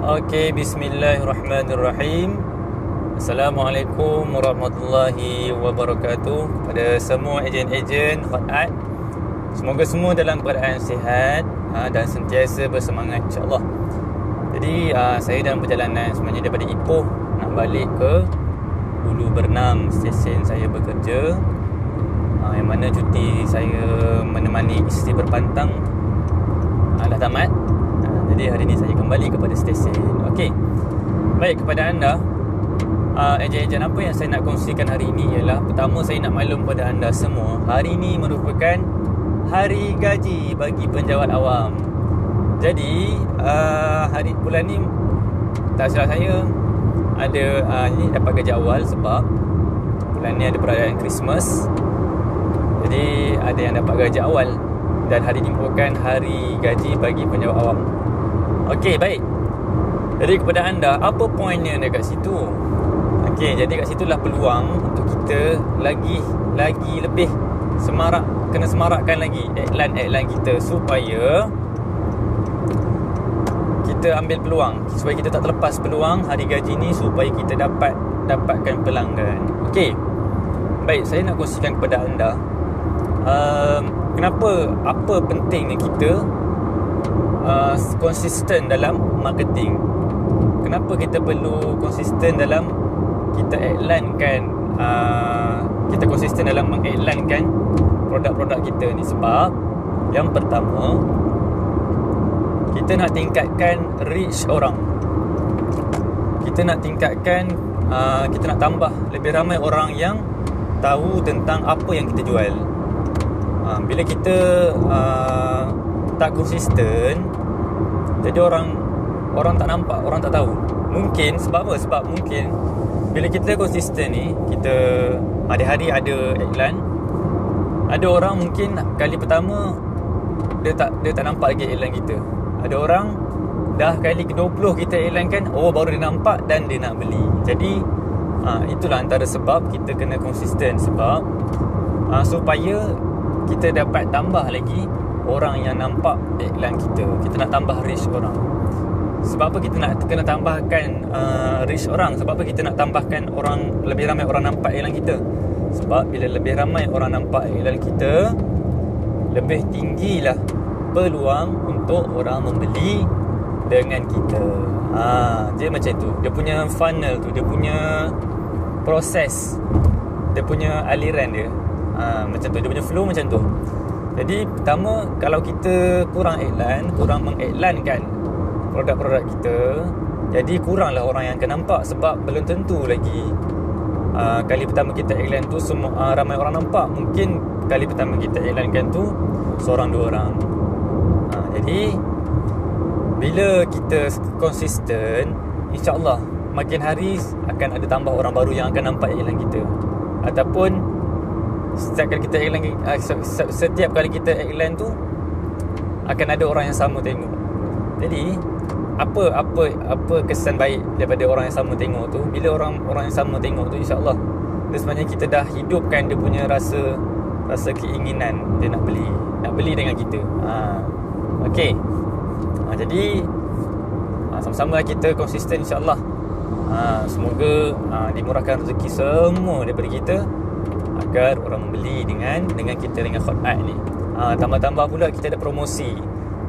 Okey, bismillahirrahmanirrahim. Assalamualaikum warahmatullahi wabarakatuh kepada semua ejen-ejen Hot-Art. Semoga semua dalam keadaan sihat dan sentiasa bersemangat, insya-Allah. Jadi saya dalam perjalanan sebenarnya daripada Ipoh nak balik ke Ulu Bernam, stesen saya bekerja, yang mana cuti saya menemani isteri berpantang dah tamat. Jadi hari ini saya kembali kepada stesen. Okey. Baik, kepada anda ejen-ejen, apa yang saya nak kongsikan hari ini ialah, pertama saya nak maklum kepada anda semua, hari ini merupakan hari gaji bagi penjawat awam. Jadi bulan ni tak silap saya ada ni dapat gaji awal sebab bulan ni ada perayaan Christmas. Jadi ada yang dapat gaji awal dan hari ini merupakan hari gaji bagi penjawat awam. Okey, baik. Jadi kepada anda, apa poinnya dekat situ? Okey, jadi kat situlah peluang untuk kita lagi lebih kena semarakkan lagi iklan-iklan kita supaya kita ambil peluang, supaya kita tak terlepas peluang hari gaji ni, supaya kita dapatkan pelanggan. Okey. Baik, saya nak kongsikan kepada anda apa pentingnya kita konsisten dalam marketing. Kenapa kita perlu konsisten dalam kita iklankan, kita konsisten dalam mengiklankan produk-produk kita ni? Sebab yang pertama, kita nak tingkatkan reach orang. Kita nak tingkatkan, kita nak tambah lebih ramai orang yang tahu tentang apa yang kita jual. Bila kita tak konsisten, jadi orang tak nampak, orang tak tahu. Mungkin sebab apa? Sebab mungkin bila kita konsisten ni, kita hari-hari ada iklan, ada orang mungkin kali pertama dia tak nampak lagi iklan kita. Ada orang dah kali ke-20 kita iklankan, baru dia nampak dan dia nak beli. Jadi itulah antara sebab kita kena konsisten. Sebab supaya kita dapat tambah lagi orang yang nampak iklan kita. Kita nak tambah reach orang. Sebab apa kita nak kena tambahkan reach orang? Sebab apa kita nak tambahkan orang, lebih ramai orang nampak iklan kita? Sebab bila lebih ramai orang nampak iklan kita, lebih tinggilah peluang untuk orang membeli dengan kita. Dia macam tu. Dia punya funnel tu, dia punya proses, dia punya aliran dia. Macam tu, dia punya flow macam tu. Jadi pertama, kalau kita kurang mengiklankan produk-produk kita, jadi kuranglah orang yang akan nampak. Sebab belum tentu lagi kali pertama kita iklan tu semua ramai orang nampak. Mungkin kali pertama kita iklankan tu seorang dua orang. Jadi bila kita konsisten, insya-Allah makin hari akan ada tambah orang baru yang akan nampak iklan kita. Ataupun setiap kali kita iklan tu akan ada orang yang sama tengok. Jadi apa kesan baik daripada orang yang sama tengok tu? Bila orang yang sama tengok tu, insya-Allah dia sebenarnya kita dah hidupkan dia punya rasa keinginan dia nak beli dengan kita. Okey. Jadi sama-sama kita konsisten, insya-Allah. Semoga dimurahkan rezeki semua daripada kita agar orang membeli dengan kita, dengan Hot-Art ni. Tambah-tambah pula kita ada promosi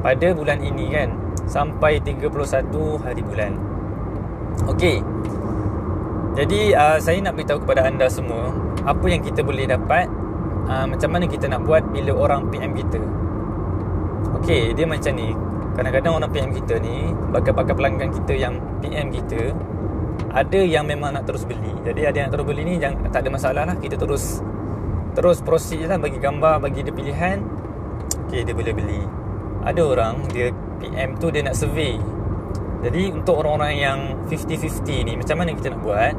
pada bulan ini kan, sampai 31 hari bulan. Okey. Jadi saya nak beritahu kepada anda semua apa yang kita boleh dapat, macam mana kita nak buat bila orang PM kita. Okey, dia macam ni. Kadang-kadang orang PM kita ni, bakal pelanggan kita yang PM kita, ada yang memang nak terus beli. Jadi ada yang terus beli ni tak ada masalah lah. Kita terus proceed je lah, bagi gambar, bagi dia pilihan. Okey, dia boleh beli. Ada orang dia PM tu dia nak survey. Jadi untuk orang-orang yang 50-50 ni, macam mana kita nak buat?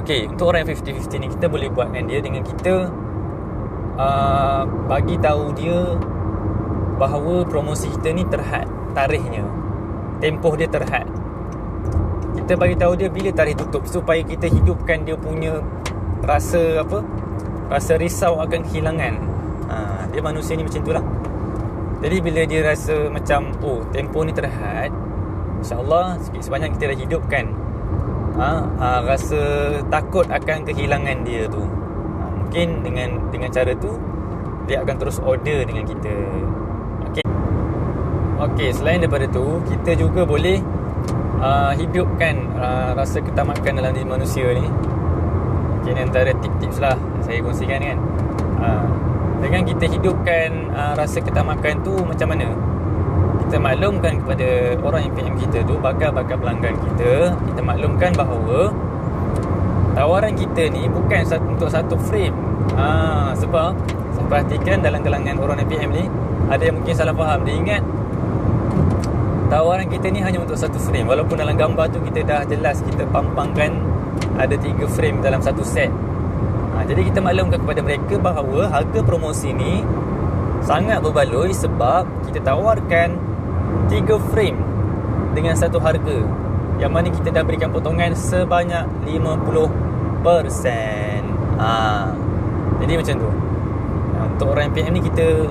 Okey, untuk orang yang 50-50 ni, kita boleh buat dengan kita bagi tahu dia bahawa promosi kita ni terhad tarikhnya, tempoh dia terhad. Kita bagi tahu dia bila tarikh tutup, supaya kita hidupkan dia punya rasa risau akan kehilangan. Dia manusia ni macam itulah. Jadi bila dia rasa macam tempoh ni terhad, InsyaAllah sikit sebanyak kita dah hidupkan rasa takut akan kehilangan dia tu. Mungkin dengan cara tu dia akan terus order dengan kita. Okey, selain daripada tu, kita juga boleh hidupkan rasa ketamakan dalam diri manusia ni. Ini antara tips-tips lah saya kongsikan kan. Dengan kita hidupkan rasa ketamakan tu macam mana? Kita maklumkan kepada orang yang PM kita tu, bakal pelanggan kita maklumkan bahawa tawaran kita ni bukan untuk satu frame. Sebab saya perhatikan dalam kalangan orang yang PM ni, ada yang mungkin salah faham. Dia ingat tawaran kita ni hanya untuk satu frame, walaupun dalam gambar tu kita dah jelas kita pampangkan ada 3 frame dalam satu set. Jadi kita maklumkan kepada mereka bahawa harga promosi ni sangat berbaloi sebab kita tawarkan 3 frame dengan satu harga, yang mana kita dah berikan potongan sebanyak 50%. Jadi macam tu. Untuk orang PM ni kita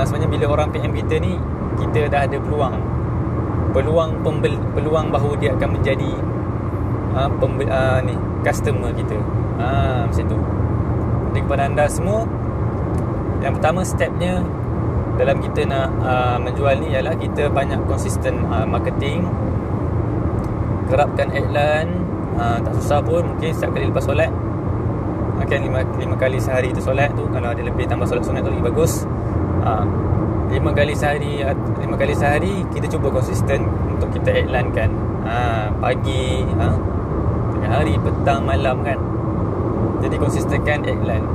sebenarnya bila orang PM kita ni, kita dah ada peluang bahawa dia akan menjadi customer kita. Macam tu. Jadi kepada anda semua, yang pertama stepnya dalam kita nak menjual ni ialah kita banyak konsisten marketing, kerapkan iklan. Tak susah pun, mungkin setiap kali lepas solat, kan 5 kali sehari tu solat tu, kalau ada lebih tambah solat sunat tu lagi bagus. 5 kali sehari kita cuba konsisten untuk kita iklankan. Pagi, tengah hari, petang, malam kan. Jadi konsistenkan iklan.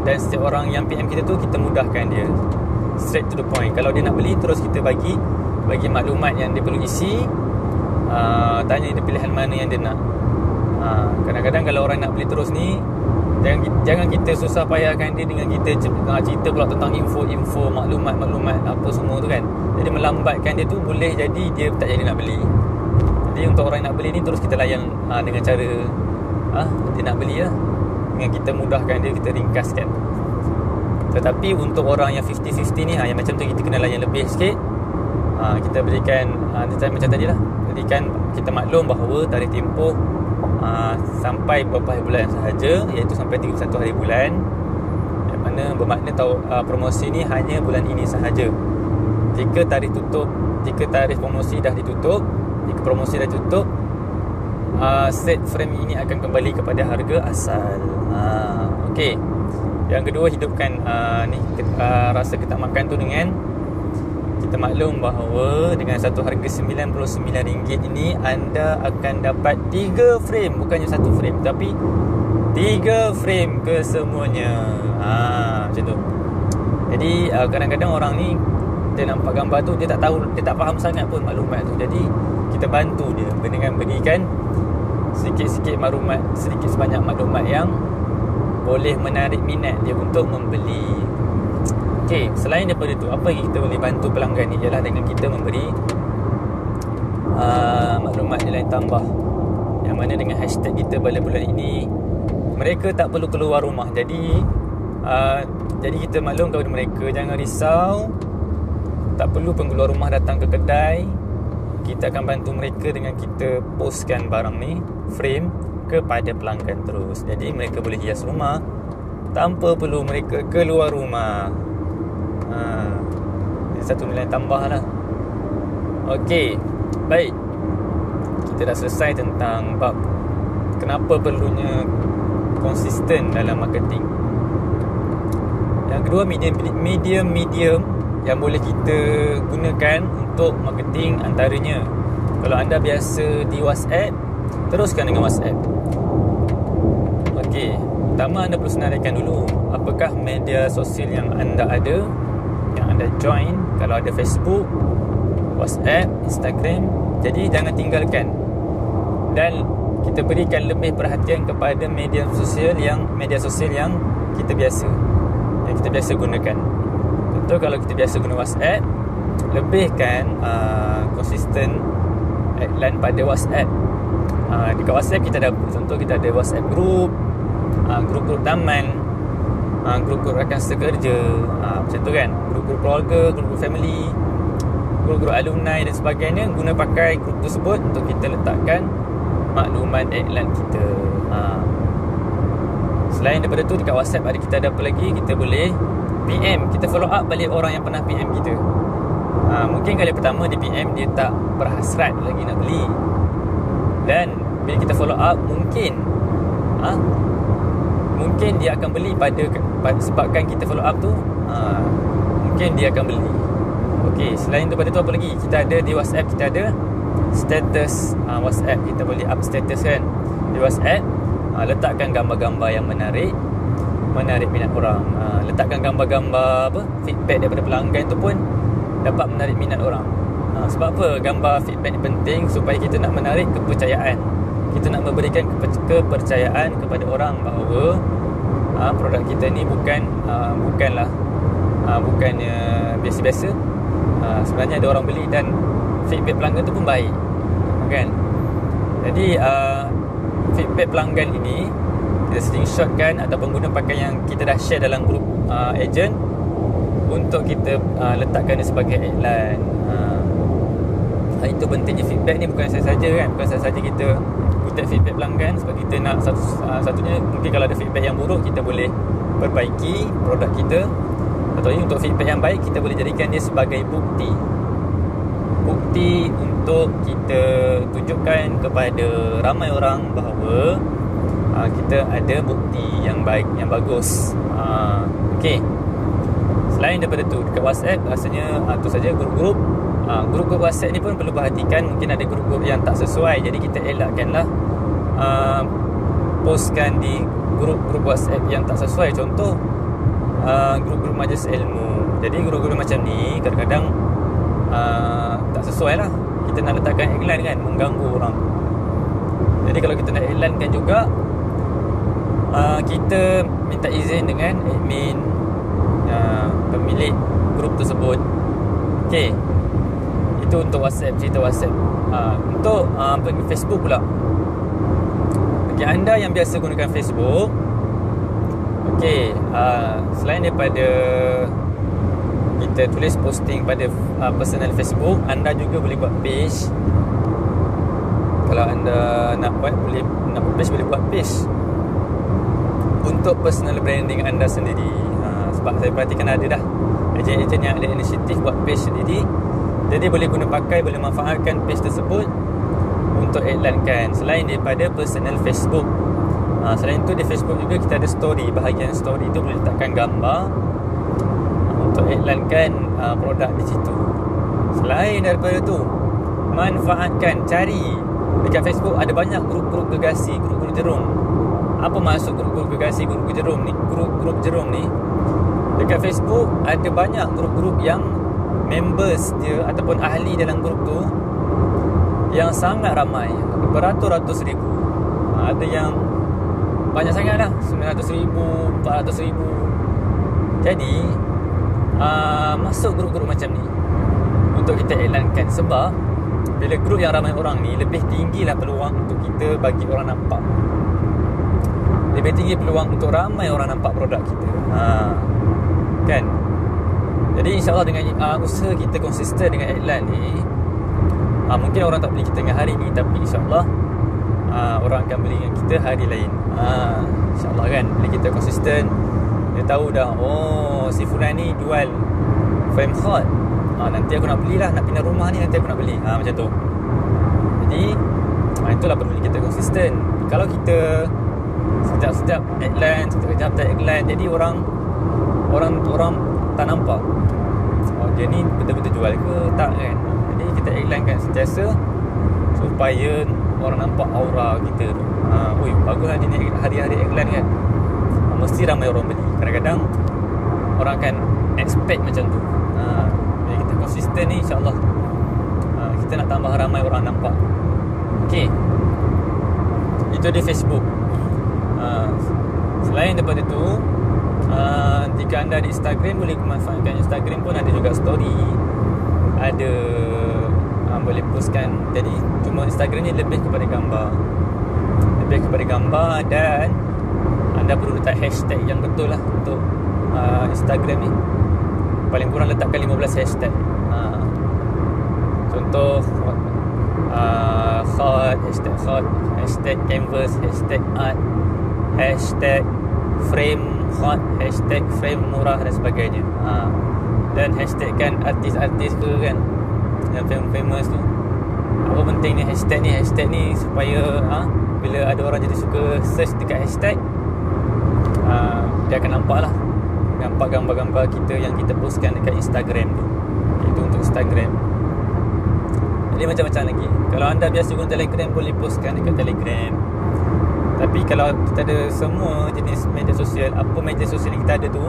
Dan setiap orang yang PM kita tu, kita mudahkan dia, straight to the point. Kalau dia nak beli, terus kita bagi maklumat yang dia perlu isi. Tanya dia pilihan mana yang dia nak. Kadang-kadang kalau orang nak beli terus ni, jangan kita susah payahkan dia dengan kita cerita pula tentang info, maklumat apa semua tu kan. Jadi melambatkan dia tu, boleh jadi dia tak jadi nak beli. Jadi untuk orang yang nak beli ni, terus kita layan dengan cara dia nak beli lah, dengan kita mudahkan dia, kita ringkaskan. Tetapi untuk orang yang 50-50 ni, yang macam tu kita kena layan lebih sikit. Kita berikan macam tadi lah, kita maklum bahawa tarikh tempoh sampai beberapa hari bulan sahaja, iaitu sampai 31 hari bulan, yang mana bermakna promosi ni hanya bulan ini sahaja. Jika tarikh promosi dah ditutup, set frame ini akan kembali kepada harga asal. Okey. Yang kedua, hidupkan rasa ketamakan tu dengan kita maklum bahawa dengan satu harga RM99 ini, anda akan dapat 3 frame, bukannya satu frame, tapi 3 frame kesemuanya. Macam tu. Jadi kadang-kadang orang ni, dia nampak gambar tu, dia tak faham sangat pun maklumat tu. Jadi kita bantu dia dengan berikan sedikit sebanyak maklumat yang boleh menarik minat dia untuk membeli. Okey, selain daripada tu, apa yang kita boleh bantu pelanggan ni ialah dengan kita memberi maklumat nilai tambah, yang mana dengan hashtag kita pada bulan ini, mereka tak perlu keluar rumah. Jadi kita maklum kepada mereka, jangan risau, tak perlu pun keluar rumah datang ke kedai. Kita akan bantu mereka dengan kita postkan barang ni, frame, kepada pelanggan terus. Jadi mereka boleh hias rumah tanpa perlu mereka keluar rumah. Satu nilai tambah lah. Okey, baik. Kita dah selesai tentang bab kenapa perlunya konsisten dalam marketing. Yang kedua, medium yang boleh kita gunakan untuk marketing, antaranya, kalau anda biasa di WhatsApp, teruskan dengan WhatsApp. Okey, pertama anda perlu senaraikan dulu apakah media sosial yang anda ada, yang anda join. Kalau ada Facebook, WhatsApp, Instagram, jadi jangan tinggalkan. Dan kita berikan lebih perhatian kepada media sosial yang kita biasa gunakan. Contoh, kalau kita biasa guna WhatsApp, lebihkan konsisten iklan pada WhatsApp. Dekat WhatsApp kita ada, contoh kita ada WhatsApp group, grup-grup taman, grup-grup rakan sekerja, macam tu kan, grup-grup keluarga, grup-grup family. grup-grup alumni dan sebagainya, guna pakai grup tersebut untuk kita letakkan maklumat iklan kita. Selain daripada tu, dekat WhatsApp ada, kita ada apa lagi? Kita boleh PM, kita follow up balik orang yang pernah PM kita. Mungkin kali pertama dia PM, dia tak berhasrat lagi nak beli, dan bila kita follow up, mungkin dia akan beli pada sebabkan kita follow up tu, mungkin dia akan beli. Okey, selain daripada tu apa lagi? Kita ada di WhatsApp, kita ada status WhatsApp. Kita boleh up status kan di WhatsApp. Letakkan gambar-gambar yang menarik minat orang. Letakkan gambar-gambar feedback daripada pelanggan tu pun dapat menarik minat orang. Sebab apa? Gambar feedback ni penting supaya kita nak menarik kepercayaan. Kita nak memberikan kepercayaan kepada orang bahawa produk kita ni bukannya biasa-biasa. Sebenarnya ada orang beli dan feedback pelanggan tu pun baik, kan? Jadi feedback pelanggan ini kita screenshotkan ataupun guna pakai yang kita dah share dalam grup agent untuk kita letakkan dia sebagai iklan. Itu pentingnya feedback ni. Bukan saya saja kan, bukan saya saja kita kutip feedback pelanggan, sebab kita nak satunya mungkin kalau ada feedback yang buruk, kita boleh perbaiki produk kita. Atau untuk feedback yang baik, kita boleh jadikan dia sebagai bukti untuk kita tunjukkan kepada ramai orang bahawa kita ada bukti yang baik, yang bagus. Okey. Selain daripada tu, dekat WhatsApp rasanya tu saja grup-grup. Grup-grup WhatsApp ni pun perlu perhatikan. Mungkin ada grup-grup yang tak sesuai, jadi kita elakkanlah postkan di grup-grup WhatsApp yang tak sesuai. Contoh grup-grup majlis ilmu. Jadi grup-grup macam ni kadang-kadang tak sesuai lah. Kita nak letakkan iklan kan, mengganggu orang. Jadi kalau kita nak iklankan juga, kita minta izin dengan admin, pemilik grup tersebut. Okey, itu untuk WhatsApp, cerita WhatsApp. Untuk Facebook pula, bagi anda yang biasa gunakan Facebook, okey, selain daripada kita tulis posting pada personal Facebook, anda juga boleh buat page. Kalau anda nak buat page, boleh buat page untuk personal branding anda sendiri. Sebab saya perhatikan ada dah ejen-ejen yang ada inisiatif buat page sendiri. Jadi boleh guna pakai, boleh manfaatkan page tersebut untuk iklankan. Selain daripada personal Facebook, selain tu di Facebook juga kita ada story. Bahagian story tu boleh letakkan gambar untuk iklankan produk di situ. Selain daripada tu, manfaatkan, cari dekat Facebook ada banyak grup-grup gegasi, grup-grup jerung. Apa maksud grup-grup gegasi, grup-grup jerung ni? Grup-grup jerung ni, dekat Facebook ada banyak grup-grup yang members dia ataupun ahli dalam grup tu yang sangat ramai, beratus-ratus ribu. Ada yang banyak sangat lah, 900,000, 400,000. Jadi masuk grup-grup macam ni untuk kita iklankan. Sebab bila grup yang ramai orang ni, lebih tinggilah peluang untuk kita bagi orang nampak. Lebih tinggi peluang untuk ramai orang nampak produk kita. Kan? Jadi insyaAllah dengan usaha kita konsisten dengan iklan ni, mungkin orang tak beli kita dengan hari ni, tapi insyaAllah orang akan beli dengan kita hari lain. InsyaAllah kan, bila kita konsisten, dia tahu dah, oh si Fulan ni jual frame hot, nanti aku nak belilah, nak pindah rumah ni, nanti aku nak beli. Macam tu. Jadi itulah perlu kita konsisten. Kalau kita sekejap-sekejap iklan, sekejap-sekejap iklan, jadi orang tak nampak dia ni betul-betul jual ke tak kan. Jadi kita iklankan sentiasa supaya orang nampak aura kita tu. Bagus lah dia ni hari-hari iklan kan, mesti ramai orang beli. Kadang-kadang orang akan expect macam tu. Jadi kita konsisten ni, insyaAllah kita nak tambah ramai orang nampak. Okay, itu di Facebook. Selain daripada tu, jika anda di Instagram, boleh manfaatkan Instagram pun ada juga story, ada boleh postkan. Jadi cuma Instagram ni lebih kepada gambar, dan anda perlu letak hashtag yang betul lah untuk Instagram ni. Paling kurang letakkan 15 hashtag. Contoh hot, hashtag canvas, hashtag art, hashtag frame hot, hashtag frame murah dan sebagainya. Dan hashtag kan artis-artis tu kan, yang famous tu. Apa penting ni hashtag ni supaya bila ada orang jadi suka search dekat hashtag, dia akan nampak gambar-gambar kita yang kita postkan dekat Instagram tu. Itu untuk Instagram. Jadi macam-macam lagi. Kalau anda biasa guna Telegram, boleh postkan dekat Telegram. Tapi kalau kita ada semua jenis media sosial, apa media sosial yang kita ada tu,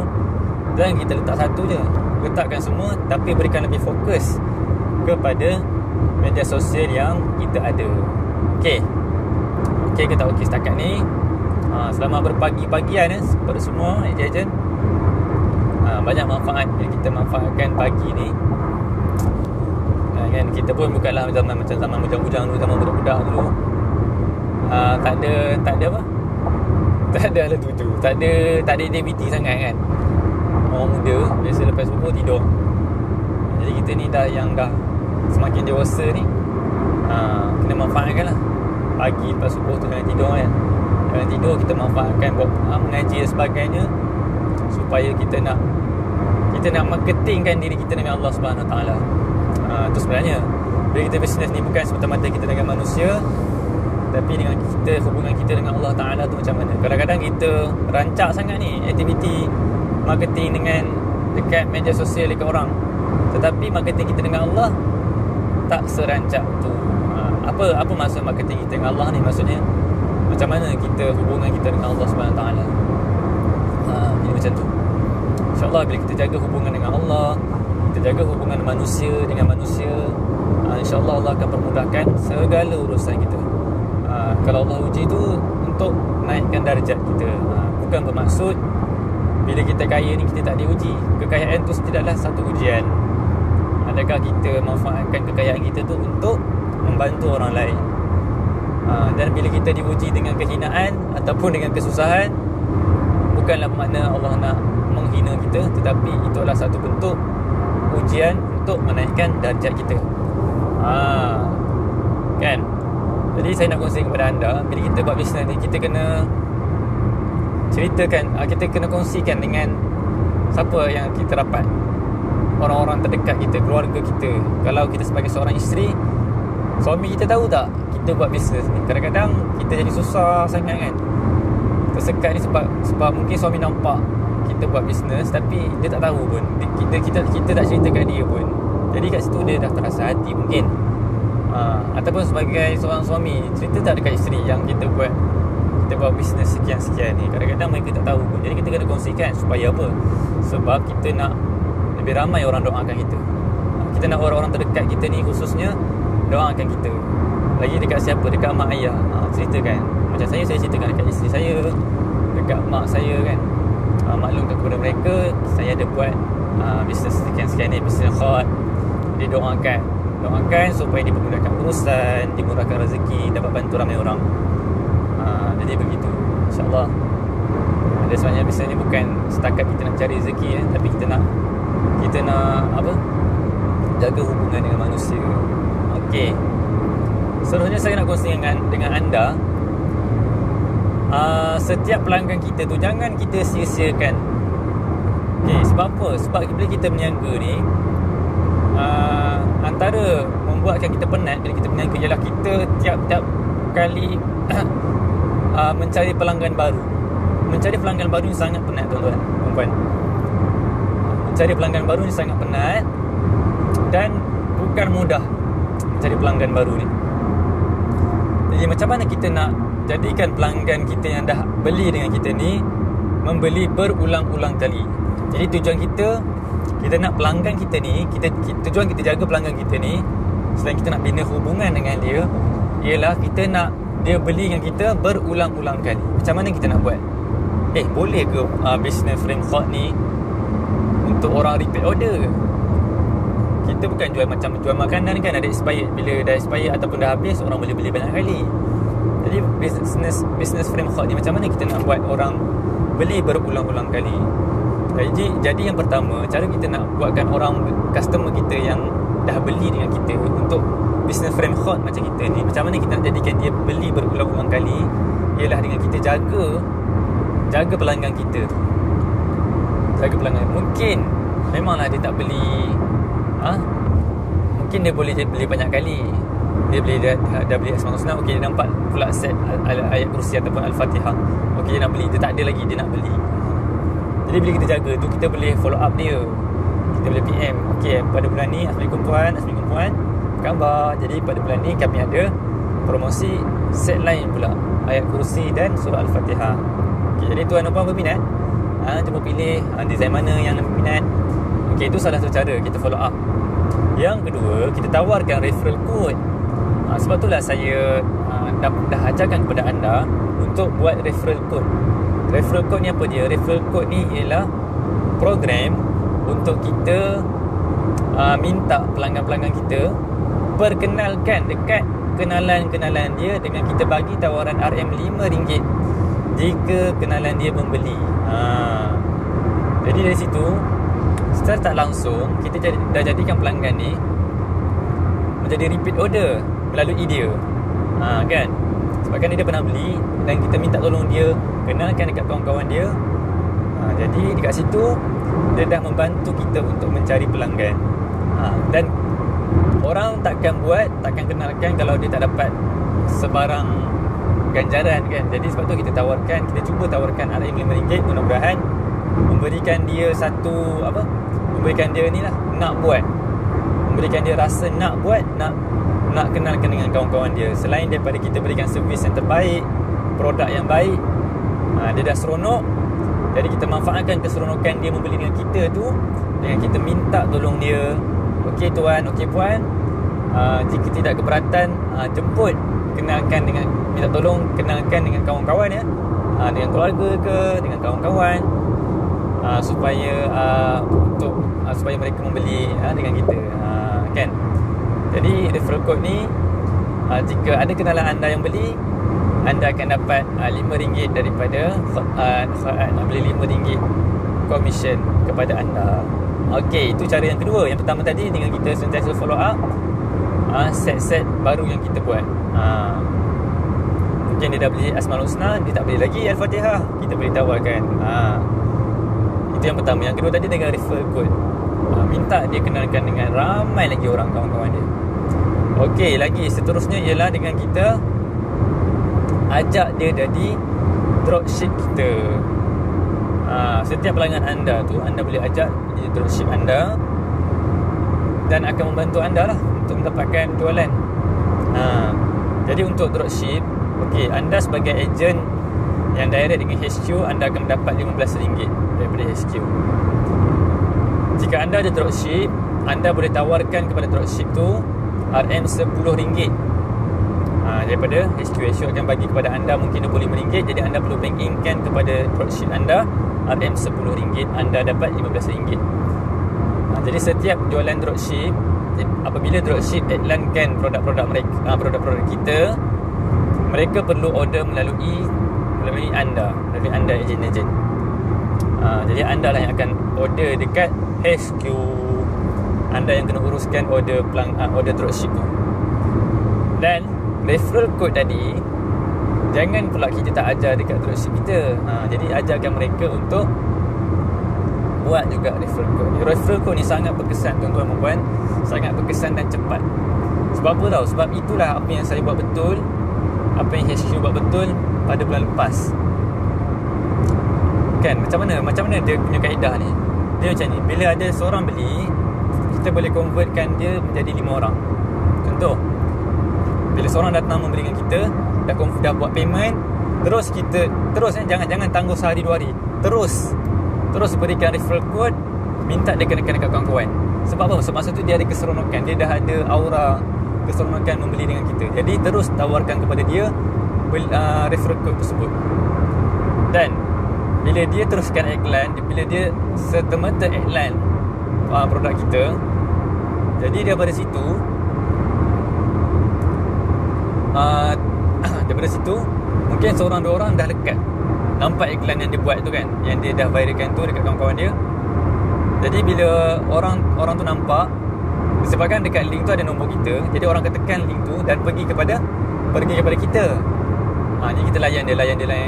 jangan kita letak satu je. Letakkan semua, tapi berikan lebih fokus kepada media sosial yang kita ada. Okey ke tak okey setakat ni? Selamat berpagi-pagian kepada semua ejen-ejen. Banyak manfaat bila kita manfaatkan pagi ni. Kan kita pun bukanlah macam zaman bujang-bujang dulu, zaman budak-budak dulu. Tak ada apa? Tak ada alat tuju, tak ada aktiviti sangat kan. Orang muda biasa lepas subuh tidur. Jadi kita ni dah semakin dewasa ni, kena manfaatkan lah. Pagi lepas subuh tu jangan tidur kan. Jangan tidur, kita manfaatkan buat mengaji dan sebagainya, supaya kita nak marketingkan diri kita dengan Allah Subhanahu Wa Taala. Itu sebenarnya bila kita bisnes ni bukan semata-mata kita dengan manusia, tapi dengan kita, hubungan kita dengan Allah Ta'ala tu macam mana. Kadang-kadang kita rancak sangat ni aktiviti marketing dengan dekat media sosial dekat orang, tetapi marketing kita dengan Allah tak serancak tu. Apa maksud marketing kita dengan Allah ni? Maksudnya macam mana kita hubungan kita dengan Allah Subhanahu Taala. Jadi macam tu. InsyaAllah bila kita jaga hubungan dengan Allah, kita jaga hubungan manusia dengan manusia, InsyaAllah Allah akan permudahkan segala urusan kita. Kalau Allah uji tu untuk naikkan darjat kita, bukan bermaksud bila kita kaya ni kita tak diuji. Kekayaan tu tidaklah satu ujian. Adakah kita manfaatkan kekayaan kita tu untuk membantu orang lain? Dan bila kita diuji dengan kehinaan ataupun dengan kesusahan, bukanlah bermakna Allah nak menghina kita, tetapi itu adalah satu bentuk ujian untuk menaikkan darjat kita. Kan? Jadi saya nak kongsi kepada anda, bila kita buat bisnes ni, kita kena ceritakan, kita kena kongsikan dengan siapa yang kita dapat, orang-orang terdekat kita, keluarga kita. Kalau kita sebagai seorang isteri, suami kita tahu tak kita buat bisnes ni? Kadang-kadang kita jadi susah sangat kan, tersekat ni sebab mungkin suami nampak kita buat bisnes tapi dia tak tahu pun, kita tak cerita kat dia pun. Jadi kat situ dia dah terasa hati mungkin. Ataupun sebagai seorang suami, cerita tak dekat isteri yang kita buat bisnes sekian-sekian ni. Kadang-kadang mereka tak tahu pun. Jadi kita kena kongsikan. Supaya apa? Sebab kita nak lebih ramai orang doakan kita. Kita nak orang-orang terdekat kita ni khususnya doakan kita. Lagi dekat siapa? Dekat mak ayah. Ceritakan. Macam saya ceritakan dekat isteri saya, dekat mak saya kan. Maklumkan kepada mereka saya ada buat bisnes sekian-sekian ni, bisnes hot. Dia doakan supaya dipermudahkan urusan, dimurahkan rezeki, dapat bantu ramai orang. Jadi begitu, InsyaAllah. Ada sebenarnya bisnes ni bukan setakat kita nak cari rezeki tapi kita nak apa? Jaga hubungan dengan manusia. Okey. Seterusnya saya nak kongsi dengan anda, setiap pelanggan kita tu jangan kita sia-siakan. Okey, sebab apa? Sebab bila kita berniaga ni, antara membuatkan kita penat bila kita berniaga ialah kita tiap-tiap kali mencari pelanggan baru. Mencari pelanggan baru ni sangat penat, tuan-tuan, puan-puan. Mencari pelanggan baru ni sangat penat dan bukan mudah mencari pelanggan baru ni. Jadi macam mana kita nak jadikan pelanggan kita yang dah beli dengan kita ni membeli berulang-ulang kali? Jadi tujuan kita nak pelanggan kita ni, tujuan kita jaga pelanggan kita ni, selain kita nak bina hubungan dengan dia, ialah kita nak dia beli dengan kita berulang-ulang kali. Macam mana kita nak buat? Boleh ke business frame hot ni untuk orang repeat order? Kita bukan jual makanan kan, ada expired. Bila dah expired ataupun dah habis, orang boleh beli banyak kali. Jadi business frame hot ni macam mana kita nak buat orang beli berulang-ulang kali? Jadi yang pertama, cara kita nak buatkan orang customer kita yang dah beli dengan kita untuk business friend hot macam kita ni, macam mana kita nak jadikan dia beli berulang-ulang kali? Ialah dengan kita jaga pelanggan kita tu. Jaga pelanggan. Mungkin memanglah dia tak beli, mungkin dia boleh beli banyak kali. Dia beli dah beli Asmaul Husna, okey, dia nampak pula set ayat kursi ataupun Al-Fatihah, okey, dia nak beli. Dia tak ada lagi, dia nak beli. Jadi bila kita jaga tu, kita boleh follow up dia. Kita boleh PM, okey, pada bulan ni Assalamualaikum puan, khabar. Jadi pada bulan ni kami ada promosi set lain pula, ayat kursi dan surah Al-Fatihah. Okay, jadi tuan dan puan berminat, cuba pilih design mana yang lebih minat. Okay, itu salah satu cara kita follow up. Yang kedua, kita tawarkan referral code. Sebab itulah saya dah ajarkan kepada anda untuk buat referral code. Referral code ni apa dia? Referral code ni ialah program untuk kita minta pelanggan-pelanggan kita perkenalkan dekat kenalan-kenalan dia dengan kita bagi tawaran RM5 jika kenalan dia membeli. Jadi dari situ, secara tak langsung kita dah jadikan pelanggan ni menjadi repeat order melalui dia. Kan? Sebabkan dia pernah beli dan kita minta tolong dia kenalkan dekat kawan-kawan dia. Jadi dekat situ dia dah membantu kita untuk mencari pelanggan. Dan orang takkan kenalkan kalau dia tak dapat sebarang ganjaran, kan. Jadi sebab tu kita cuba tawarkan RM5, mudah-mudahan memberikan dia memberikan dia ni lah, memberikan dia rasa nak buat, nak kenalkan dengan kawan-kawan dia. Selain daripada kita berikan servis yang terbaik, produk yang baik, dia dah seronok. Jadi kita manfaatkan keseronokan dia membeli dengan kita tu dengan kita minta tolong dia. Okey tuan, okey puan, jika tidak keberatan, minta tolong kenalkan dengan kawan-kawan ya, dengan keluarga ke, dengan kawan-kawan, supaya mereka membeli dengan kita, kan. Jadi referral code ni, jika ada kenalan anda yang beli, anda akan dapat RM5 daripada nak beli RM5 komisen kepada anda. Okey, itu cara yang kedua. Yang pertama tadi dengan kita sentiasa follow up set-set baru yang kita buat. Mungkin dia dah beli Asmaul Husna, dia tak beli lagi Al-Fatihah, kita boleh tawarkan. Itu yang pertama. Yang kedua tadi dengan referral code, minta dia kenalkan dengan ramai lagi orang kawan-kawan dia. Okey, lagi seterusnya ialah dengan kita ajak dia jadi dropship kita. Setiap pelanggan anda tu, anda boleh ajak jadi dropship anda dan akan membantu anda lah untuk mendapatkan jualan. Jadi untuk dropship, okey, anda sebagai ejen yang direct dengan HQ, anda akan mendapat RM15 daripada HQ. Jika anda ada dropship, anda boleh tawarkan kepada dropship tu RM10 daripada HQ. HQ akan bagi kepada anda mungkin RM25. Jadi anda perlu bank in-kan kepada dropship anda RM10, anda dapat RM15. Jadi setiap jualan dropship, apabila dropship iklankan produk-produk mereka, produk-produk kita, mereka perlu order melalui anda ejen-ejen. Jadi anda lah yang akan order dekat HQ. Anda yang kena uruskan order dropship tu. Dan referral code tadi, jangan pula kita tak ajar dekat dropship kita. Jadi ajarkan mereka untuk buat juga referral code. Referral code ni sangat berkesan tuan-tuan dan puan, sangat berkesan dan cepat. Sebab apa tahu? Sebab itulah apa yang saya buat betul, apa yang HQ buat betul pada bulan lepas. Kan, macam mana dia punya kaedah ni? Dia macam ni, bila ada seorang beli, kita boleh convertkan dia menjadi 5 orang. Contoh, bila seorang datang membeli dengan kita, dah buat payment, terus jangan tangguh sehari 2 hari. Terus berikan referral code, minta dia kenakan dekat kawan-kawan. Sebab apa? Semasa tu dia ada keseronokan, dia dah ada aura keseronokan membeli dengan kita. Jadi terus tawarkan kepada dia referral code tersebut. Dan bila dia teruskan iklan, bila dia serta-merta iklan produk kita, jadi daripada situ mungkin seorang dua orang dah lekat nampak iklan yang dia buat tu kan, yang dia dah viralkan tu dekat kawan-kawan dia. Jadi bila orang tu nampak, Disebabkan dekat link tu ada nombor kita, jadi orang akan tekan link tu dan pergi kepada kita. Jadi kita layan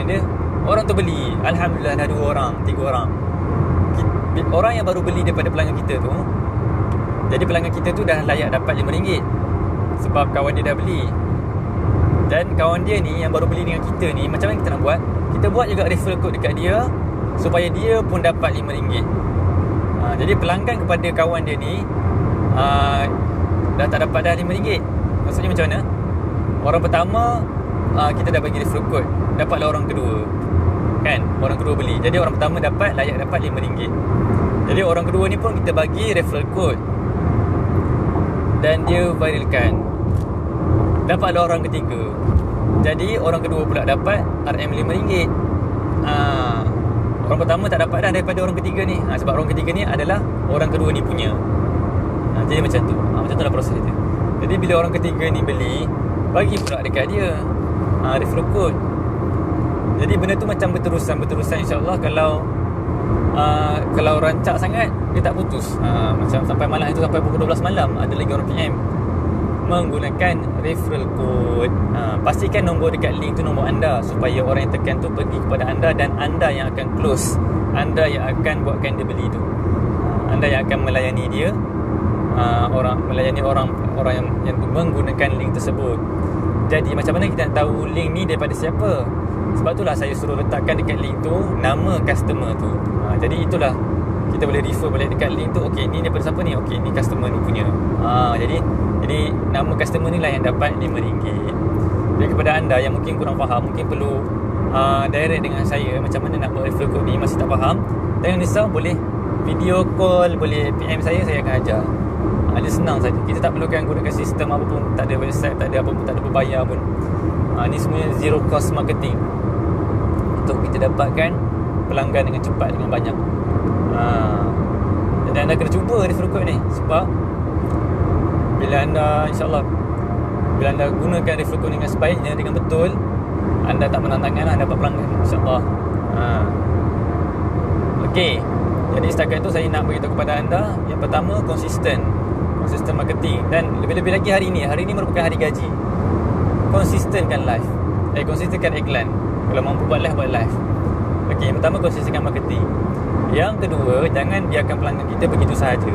dia. Orang tu beli, alhamdulillah dah 2 orang, 3 orang. Orang yang baru beli daripada pelanggan kita tu, jadi pelanggan kita tu dah layak dapat RM5 sebab kawan dia dah beli. Dan kawan dia ni yang baru beli dengan kita ni, macam mana kita nak buat? Kita buat juga referral code dekat dia supaya dia pun dapat RM5. Jadi pelanggan kepada kawan dia ni dah tak dapat dah RM5. Maksudnya macam mana? Orang pertama kita dah bagi referral code, dapatlah orang kedua, kan? Orang kedua beli, jadi orang pertama dapat, layak dapat RM5. Jadi orang kedua ni pun kita bagi referral code dan dia viralkan, dapatlah orang ketiga. Jadi orang kedua pula dapat RM5. Orang pertama tak dapat dah daripada orang ketiga ni, sebab orang ketiga ni adalah orang kedua ni punya. Jadi macam tu. Macam tu lah proses dia. Jadi bila orang ketiga ni beli, bagi pula dekat dia referral code. Jadi benda tu macam berterusan insya-Allah. Kalau rancak sangat, dia tak putus. Macam sampai malam itu, sampai pukul 12 malam ada lagi orang PM menggunakan referral code. Pastikan nombor dekat link tu nombor anda, supaya orang yang tekan tu pergi kepada anda, dan anda yang akan close, anda yang akan buatkan dia beli tu, anda yang akan melayani dia, melayani orang yang menggunakan link tersebut. Jadi macam mana kita nak tahu link ni daripada siapa? Sebab itulah saya suruh letakkan dekat link tu nama customer tu. Jadi itulah kita boleh refer balik dekat link tu. Okey, ni daripada siapa ni? Okey, ni customer ni punya. Jadi nama customer ni lah yang dapat RM5. Jadi kepada anda yang mungkin kurang faham, mungkin perlu direct dengan saya macam mana nak buat referral code ni, masih tak faham, jangan risau, boleh video call, boleh PM saya akan ajar. Dia senang saja. Kita tak perlukan gunakan sistem apa pun, tak ada website, tak ada apa pun, tak ada berbayar pun. Ni semuanya zero cost marketing untuk kita dapatkan pelanggan dengan cepat, dengan banyak. Jadi anda kena cuba referral code ni, sebab bila anda, insyaAllah, bila anda gunakan referral code dengan sebaiknya, dengan betul, anda tak menantangkan lah dapat pelanggan, insyaAllah. Okey, jadi setakat tu saya nak beritahu kepada anda, yang pertama, konsisten marketing. Dan lebih-lebih lagi hari ni merupakan hari gaji. Konsistenkan live, konsistenkan iklan. Kalau mampu buat live. Okey, yang pertama, konsistenkan marketing. Yang kedua, jangan biarkan pelanggan kita begitu sahaja.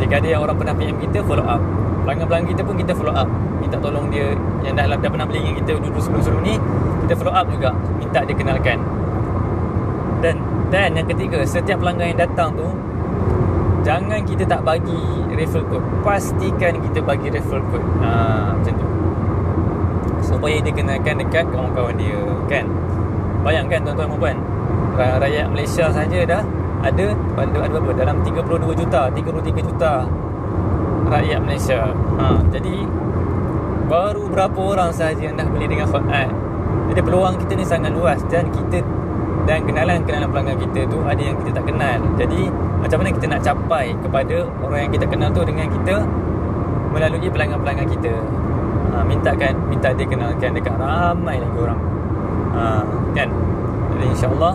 Jika ada yang orang pernah PM kita, follow up. Pelanggan-pelanggan kita pun kita follow up, minta tolong dia yang dah pernah beli dengan kita dulu sebelum ni, kita follow up juga, minta dia kenalkan. Dan yang ketiga, setiap pelanggan yang datang tu, jangan kita tak bagi referral code. Pastikan kita bagi referral code. Macam tu, supaya dia kenalkan dekat kawan-kawan dia, kan? Bayangkan tuan-tuan dan puan, rakyat Malaysia saja dah ada berapa? Dalam 32 juta, 33 juta rakyat Malaysia. Jadi baru berapa orang sahaja yang dah beli dengan Hot Ad. Jadi peluang kita ni sangat luas, dan kenalan pelanggan kita tu ada yang kita tak kenal. Jadi macam mana kita nak capai kepada orang yang kita kenal tu dengan kita melalui pelanggan-pelanggan kita? Minta dia kenalkan dekat ramai lagi orang. Kan? Jadi insya-Allah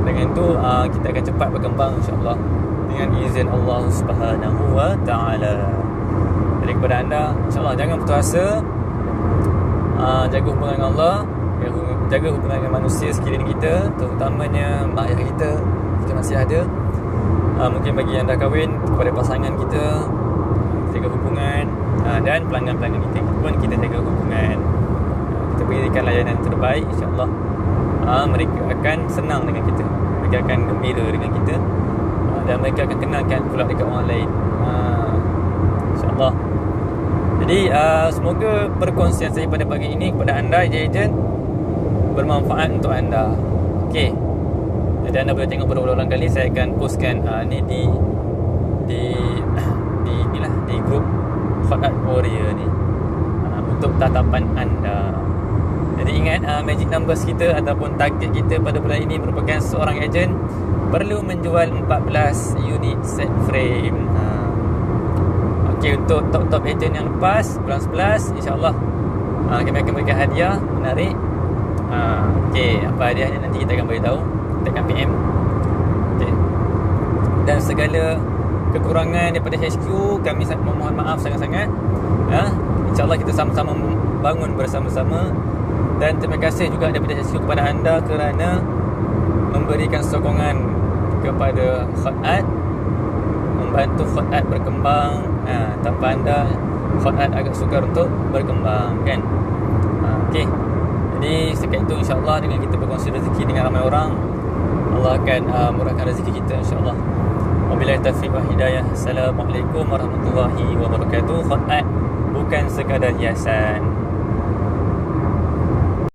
dengan tu kita akan cepat berkembang, insya-Allah, dengan izin Allah Subhanahu wa taala. Jadi kepada anda, insya-Allah, jangan putus asa. Jaga hubungan dengan Allah, jaga hubungan dengan manusia sekeliling kita, terutamanya mak ayah kita jika masih ada. Mungkin bagi yang dah kahwin, kepada pasangan kita, jaga hubungan, dan pelanggan-pelanggan kita pun kita jaga hubungan. Kita berikan layanan terbaik, insya-Allah. Mereka akan senang dengan kita, mereka akan gembira dengan kita, dan mereka akan kenalkan pula dekat orang lain, insya-Allah. Jadi semoga perkongsian saya pada pagi ini kepada anda ejen-ejen bermanfaat untuk anda. Okey, jadi anda boleh tengok berulang-ulang kali. Saya akan postkan ni di grup Hot Ad Warrior ni, untuk tatapan anda. Jadi ingat, magic numbers kita ataupun target kita pada bulan ini merupakan seorang ejen perlu menjual 14 unit set frame. Okey, untuk top ejen yang lepas bulan 11, insya-Allah kami akan berikan hadiah menarik. Okey, apa hadiahnya nanti kita akan beritahu, kita akan PM. Okey. Dan segala kekurangan daripada HQ, kami memohon maaf sangat-sangat. InsyaAllah kita sama-sama bangun bersama-sama. Dan terima kasih juga daripada HQ kepada anda kerana memberikan sokongan kepada Khot'at, membantu Khot'at berkembang. Tanpa anda, Khot'at agak sukar untuk berkembang, kan? Okey. Jadi setakat itu insyaAllah dengan kita berkongsi rezeki dengan ramai orang, Allah akan murahkan rezeki kita insyaAllah. Wabillahi taufiq wal hidayah. Assalamualaikum warahmatullahi wabarakatuh. Khot'at bukan sekadar hiasan.